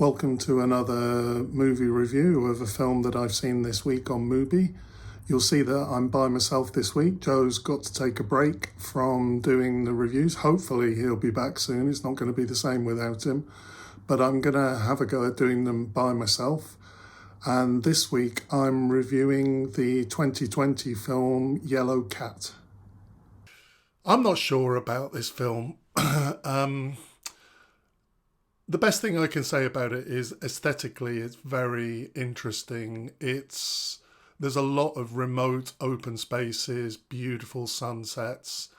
Welcome to another movie review of a film that I've seen this week on Mubi. You'll see that I'm by myself this week. Joe's got to take a break from doing the reviews. Hopefully he'll be back soon. It's not going to be the same without him. But I'm going to have a go at doing them by myself. And this week I'm reviewing the 2020 film Yellow Cat. I'm not sure about this film. The best thing I can say about it is aesthetically it's very interesting. There's a lot of remote open spaces, beautiful sunsets.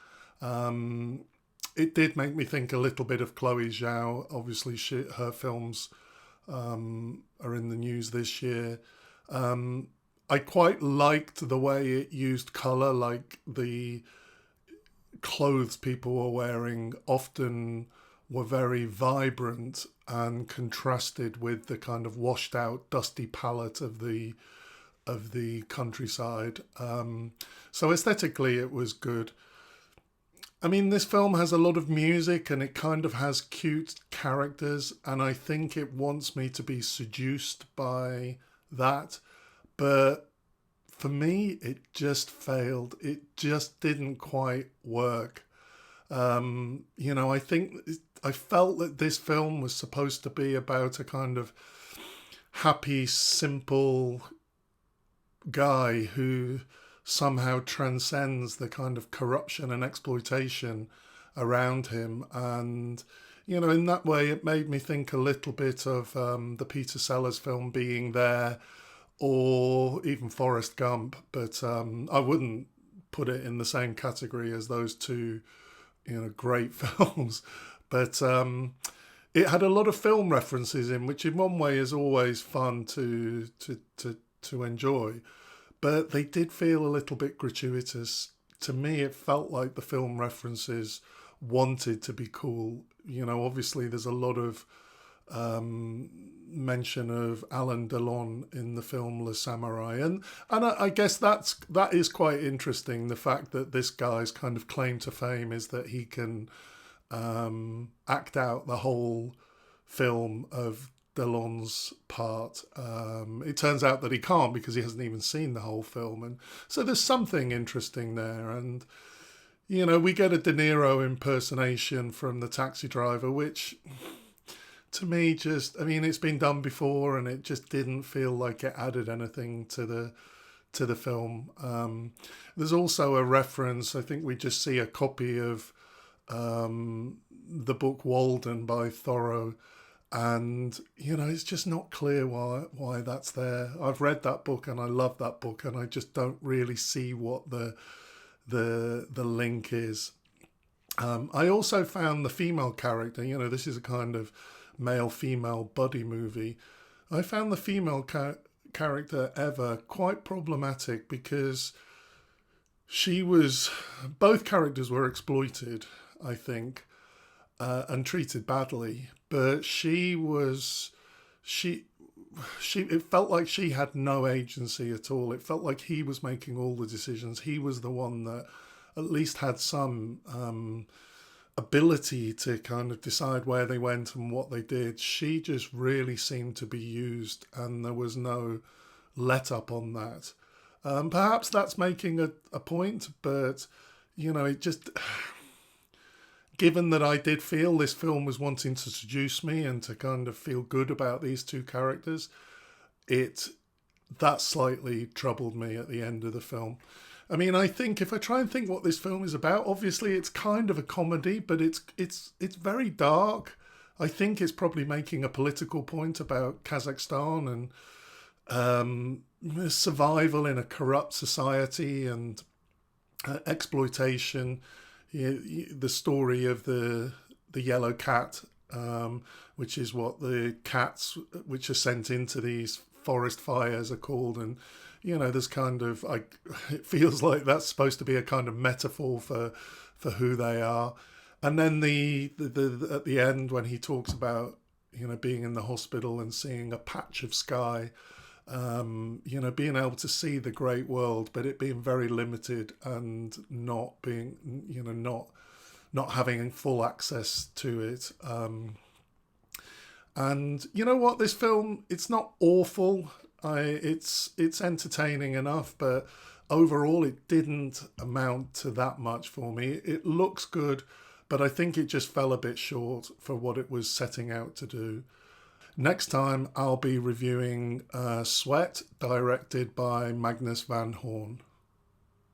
It did make me think a little bit of Chloe Zhao. Obviously, her films are in the news this year. I quite liked the way it used colour, like the clothes people were wearing often were very vibrant and contrasted with the kind of washed out dusty palette of the countryside. So aesthetically it was good. I mean, this film has a lot of music and it kind of has cute characters, and I think it wants me to be seduced by that, but for me it just failed. It just didn't quite work. I felt that this film was supposed to be about a kind of happy, simple guy who somehow transcends the kind of corruption and exploitation around him. And, in that way, it made me think a little bit of the Peter Sellers film Being There, or even Forrest Gump. But I wouldn't put it in the same category as those two great films. But it had a lot of film references in, which in one way is always fun to enjoy. But they did feel a little bit gratuitous. To me, it felt like the film references wanted to be cool. Obviously there's a lot of mention of Alain Delon in the film Le Samurai. And I guess that is quite interesting. The fact that this guy's kind of claim to fame is that he can act out the whole film of Delon's part. It turns out that he can't because he hasn't even seen the whole film. And so there's something interesting there. And, we get a De Niro impersonation from the taxi driver, which to me it's been done before and it just didn't feel like it added anything to the film. There's also a reference, I think we just see a copy of the book Walden by Thoreau, and it's just not clear why that's there. I've read that book and I love that book, and I just don't really see what the link is. I also found the female character, this is a kind of male-female buddy movie. I found the female character Eva quite problematic because both characters were exploited, I think, and treated badly. But it felt like she had no agency at all. It felt like he was making all the decisions. He was the one that at least had some ability to kind of decide where they went and what they did. She just really seemed to be used, and there was no let up on that. Perhaps that's making a point, but, it just... Given that I did feel this film was wanting to seduce me and to kind of feel good about these two characters, that slightly troubled me at the end of the film. I mean, I think if I try and think what this film is about, obviously it's kind of a comedy, but it's very dark. I think it's probably making a political point about Kazakhstan and survival in a corrupt society and exploitation. The story of the yellow cat, which is what the cats which are sent into these forest fires are called, and there's kind of it feels like that's supposed to be a kind of metaphor for who they are. And then the at the end when he talks about being in the hospital and seeing a patch of sky, being able to see the great world, but it being very limited and not being, not having full access to it. And you know what? This film, it's not awful. It's entertaining enough, but overall, it didn't amount to that much for me. It looks good, but I think it just fell a bit short for what it was setting out to do. Next time, I'll be reviewing Sweat, directed by Magnus Van Horn.